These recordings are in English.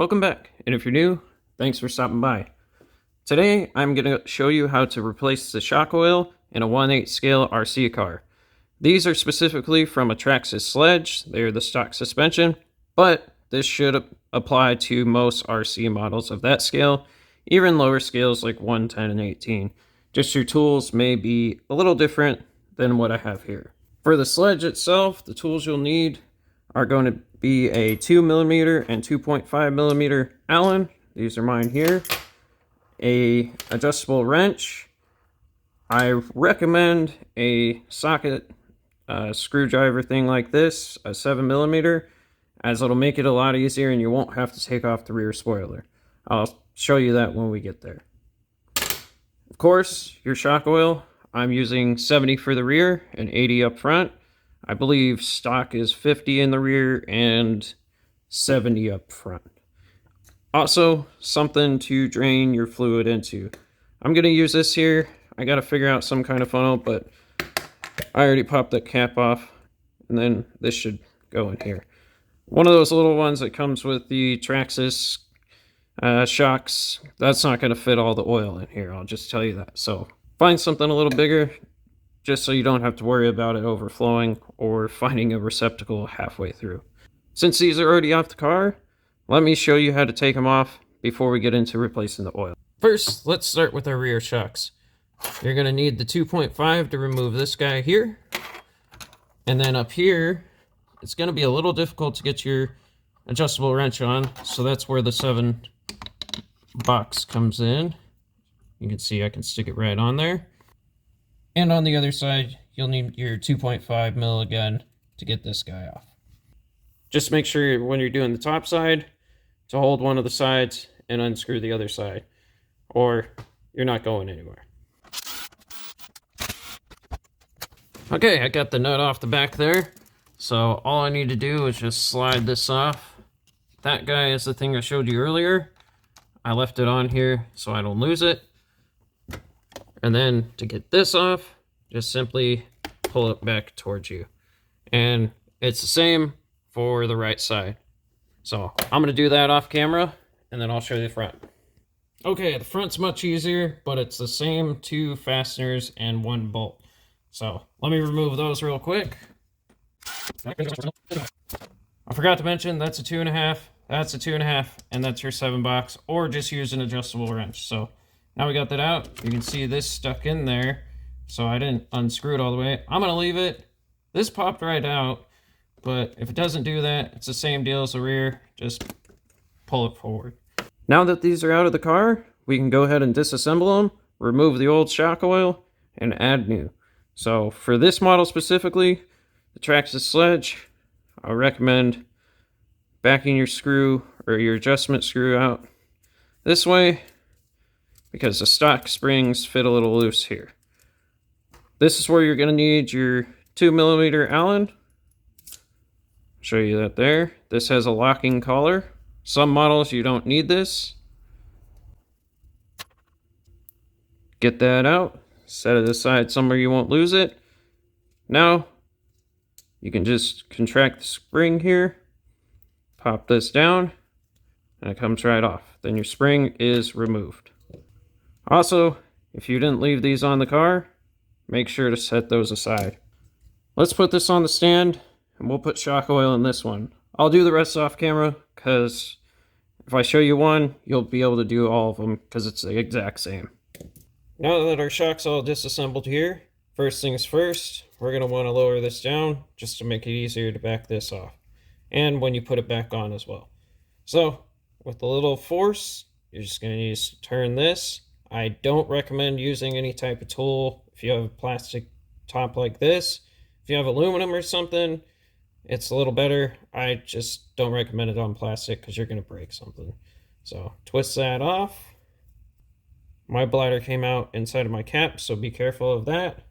Welcome back, and if you're new, thanks for stopping by. Today, I'm going to show you how to replace the shock oil in a 1/8 scale RC car. These are specifically from a TRAXXAS Sledge. They're the stock suspension, but this should apply to most RC models of that scale, even lower scales like 1, 10, and 18. Just your tools may be a little different than what I have here. For the Sledge itself, the tools you'll need are going to be a 2mm and 2.5mm Allen. These are mine here. A adjustable wrench. I recommend a socket screwdriver thing like this, a 7mm, as it'll make it a lot easier and you won't have to take off the rear spoiler. I'll show you that when we get there. Of course, your shock oil, I'm using 70 for the rear and 80 up front. I believe stock is 50 in the rear and 70 up front. Also, something to drain your fluid into. I'm going to use this here. I got to figure out some kind of funnel, but I already popped that cap off, and then this should go in here. One of those little ones that comes with the TRAXXAS shocks, that's not going to fit all the oil in here, I'll just tell you that. So find something a little bigger, just so you don't have to worry about it overflowing or finding a receptacle halfway through. Since these are already off the car, let me show you how to take them off before we get into replacing the oil. First, let's start with our rear shocks. You're going to need the 2.5 to remove this guy here. And then up here, it's going to be a little difficult to get your adjustable wrench on, so that's where the 7 box comes in. You can see I can stick it right on there. And on the other side, you'll need your 2.5 mil again to get this guy off. Just make sure when you're doing the top side to hold one of the sides and unscrew the other side, or you're not going anywhere. Okay, I got the nut off the back there, so all I need to do is just slide this off. That guy is the thing I showed you earlier. I left it on here so I don't lose it. And then to get this off, just simply pull it back towards you. And it's the same for the right side. So I'm going to do that off camera, and then I'll show you the front. Okay, the front's much easier, but it's the same 2 fasteners and 1 bolt. So let me remove those real quick. I forgot to mention, that's a 2.5, that's a 2.5, and that's your 7 box, or just use an adjustable wrench. So now we got that out. You can see this stuck in there, so I didn't unscrew it all the way. I'm going to leave it. This popped right out, but if it doesn't do that, it's the same deal as the rear. Just pull it forward. Now that these are out of the car, we can go ahead and disassemble them, remove the old shock oil, and add new. So for this model specifically, the TRAXXAS Sledge, I recommend backing your screw or your adjustment screw out this way, because the stock springs fit a little loose here. This is where you're going to need your 2mm Allen. Show you that there. This has a locking collar. Some models you don't need this. Get that out. Set it aside somewhere you won't lose it. Now, you can just contract the spring here. Pop this down, and it comes right off. Then your spring is removed. Also, if you didn't leave these on the car, make sure to set those aside. Let's put this on the stand, and we'll put shock oil in this one. I'll do the rest off camera, because if I show you one, you'll be able to do all of them, because it's the exact same. Now that our shock's all disassembled here, first things first, we're going to want to lower this down, just to make it easier to back this off. And when you put it back on as well. So, with a little force, you're just going to need to turn this. I don't recommend using any type of tool if you have a plastic top like this. If you have aluminum or something, it's a little better. I just don't recommend it on plastic because you're going to break something. So twist that off. My bladder came out inside of my cap, so be careful of that.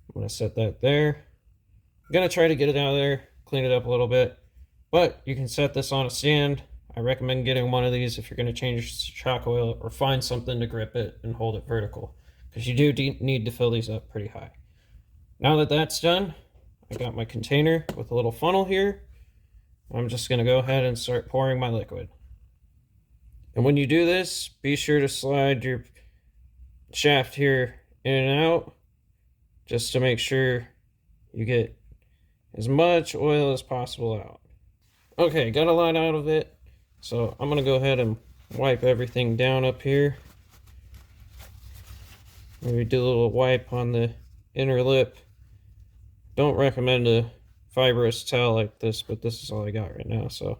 I'm going to set that there. I'm going to try to get it out of there, clean it up a little bit. But you can set this on a stand. I recommend getting one of these if you're going to change shock oil, or find something to grip it and hold it vertical, because you do need to fill these up pretty high. Now that that's done, I got my container with a little funnel here. I'm just going to go ahead and start pouring my liquid. And when you do this, be sure to slide your shaft here in and out just to make sure you get as much oil as possible out. Okay, got a lot out of it, so I'm gonna go ahead and wipe everything down up here. Maybe do a little wipe on the inner lip. Don't recommend a fibrous towel like this, but this is all I got right now, so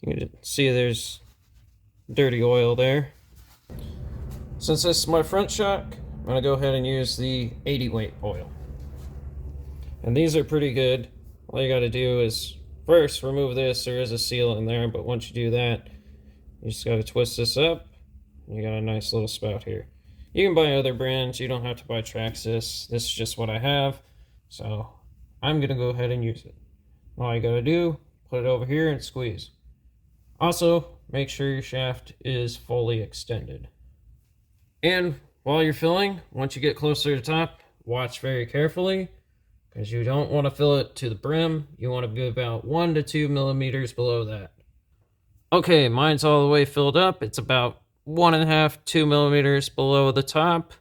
you can see there's dirty oil there. Since this is my front shock, I'm gonna go ahead and use the 80 weight oil. And these are pretty good. All you gotta do is first remove this. There is a seal in there, but once you do that, you just gotta twist this up. You got a nice little spout here. You can buy other brands, you don't have to buy TRAXXAS. This is just what I have, so I'm gonna go ahead and use it. All you gotta do, put it over here and squeeze. Also, make sure your shaft is fully extended. And while you're filling, once you get closer to the top, watch very carefully, because you don't want to fill it to the brim. You want to be about 1 to 2 millimeters below that. Okay, mine's all the way filled up. It's about 1.5 to 2 millimeters below the top.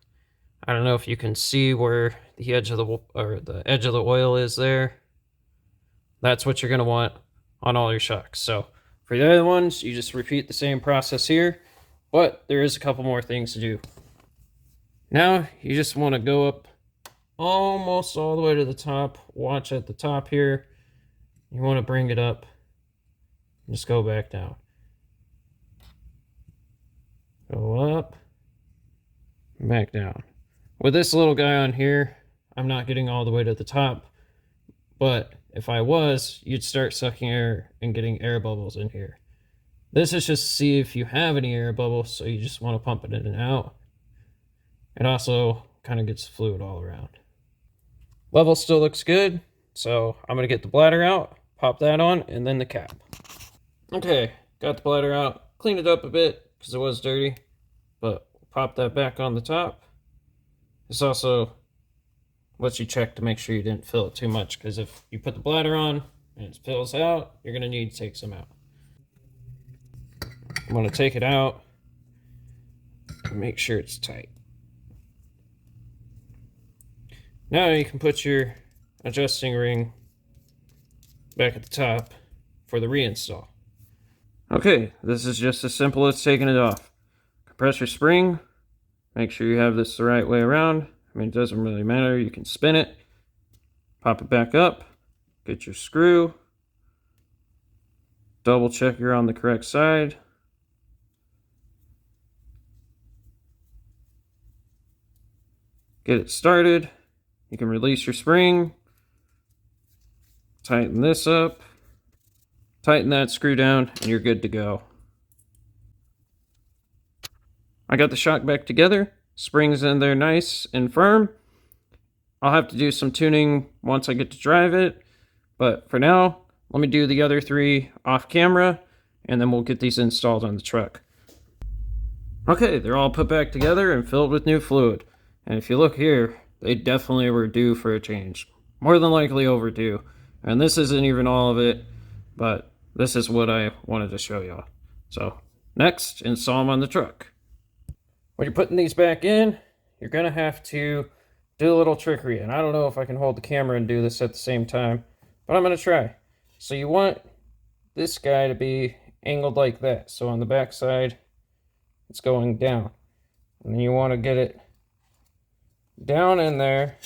I don't know if you can see where the edge of the oil is there. That's what you're going to want on all your shocks. So for the other ones, you just repeat the same process here, but there is a couple more things to do. Now you just want to go up almost all the way to the top. Watch at the top here. You want to bring it up. Just go back down. Go up. Back down. With this little guy on here, I'm not getting all the way to the top. But if I was, you'd start sucking air and getting air bubbles in here. This is just to see if you have any air bubbles, so you just want to pump it in and out. It also kind of gets fluid all around. Level still looks good, so I'm going to get the bladder out, pop that on, and then the cap. Okay, got the bladder out, cleaned it up a bit because it was dirty, but pop that back on the top. This also lets you check to make sure you didn't fill it too much, because if you put the bladder on and it spills out, you're going to need to take some out. I'm going to take it out and make sure it's tight. Now you can put your adjusting ring back at the top for the reinstall. Okay, this is just as simple as taking it off. Compress your spring. Make sure you have this the right way around. I mean, it doesn't really matter. You can spin it, pop it back up, get your screw, double check you're on the correct side. Get it started. You can release your spring, tighten this up, tighten that screw down, and you're good to go. I got the shock back together. Springs in there nice and firm. I'll have to do some tuning once I get to drive it, but for now, let me do the other 3 off camera, and then we'll get these installed on the truck. Okay, they're all put back together and filled with new fluid. And if you look here, they definitely were due for a change. More than likely overdue. And this isn't even all of it, but this is what I wanted to show y'all. So, next, install them on the truck. When you're putting these back in, you're going to have to do a little trickery. And I don't know if I can hold the camera and do this at the same time, but I'm going to try. So you want this guy to be angled like that. So on the back side, it's going down. And then you want to get it down in there,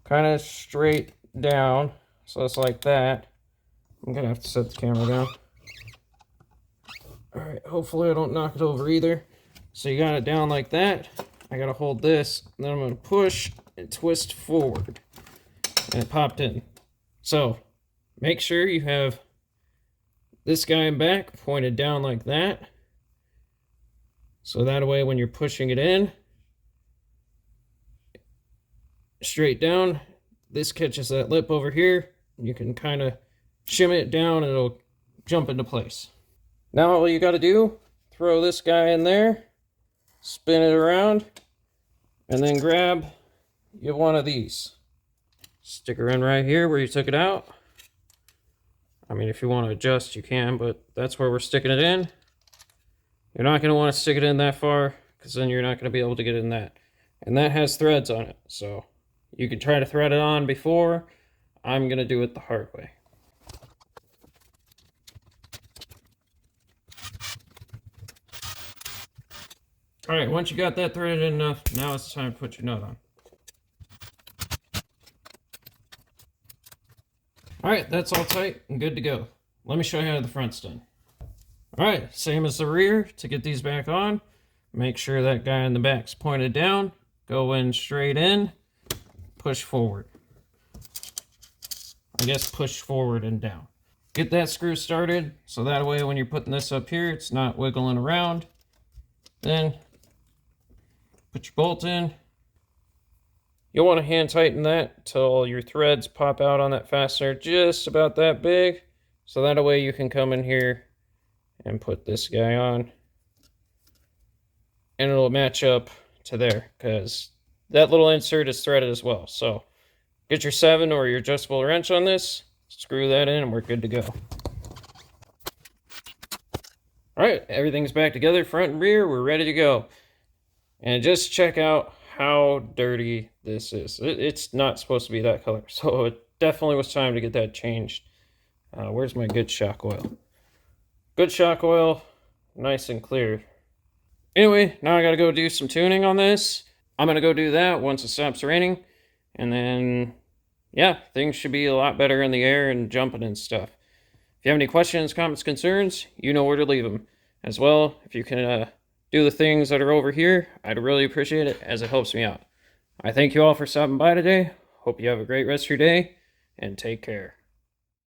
kind of straight down, so it's like that. I'm gonna have to set the camera down. All right, hopefully I don't knock it over either. So you got it down like that. I gotta hold this, and then I'm gonna push and twist forward, and it popped in. So make sure you have this guy in back pointed down like that, so that way when you're pushing it in straight down, this catches that lip over here. You can kind of shimmy it down and it'll jump into place. Now all you got to do, throw this guy in there, spin it around, and then grab one of these. Stick her in right here where you took it out. I mean, if you want to adjust, you can, but that's where we're sticking it in. You're not going to want to stick it in that far, because then you're not going to be able to get in that. And that has threads on it, so you can try to thread it on before. I'm going to do it the hard way. Alright, once you got that threaded in enough, now it's time to put your nut on. Alright, that's all tight and good to go. Let me show you how the front's done. Alright, same as the rear. To get these back on, make sure that guy in the back's pointed down. Go in straight in. Push forward. I guess push forward and down. Get that screw started, so that way when you're putting this up here, it's not wiggling around. Then, put your bolt in. You'll want to hand tighten that till your threads pop out on that fastener just about that big. So that way you can come in here and put this guy on. And it'll match up to there, because that little insert is threaded as well. So get your 7 or your adjustable wrench on this, screw that in, and we're good to go. Alright, everything's back together, front and rear, we're ready to go. And just check out how dirty this is. It's not supposed to be that color, so it definitely was time to get that changed. Where's my good shock oil? Good shock oil, nice and clear. Anyway, now I gotta go do some tuning on this. I'm gonna go do that once it stops raining. And then, yeah, things should be a lot better in the air and jumping and stuff. If you have any questions, comments, concerns, you know where to leave them. As well, if you can do the things that are over here, I'd really appreciate it, as it helps me out. I thank you all for stopping by today. Hope you have a great rest of your day, and take care.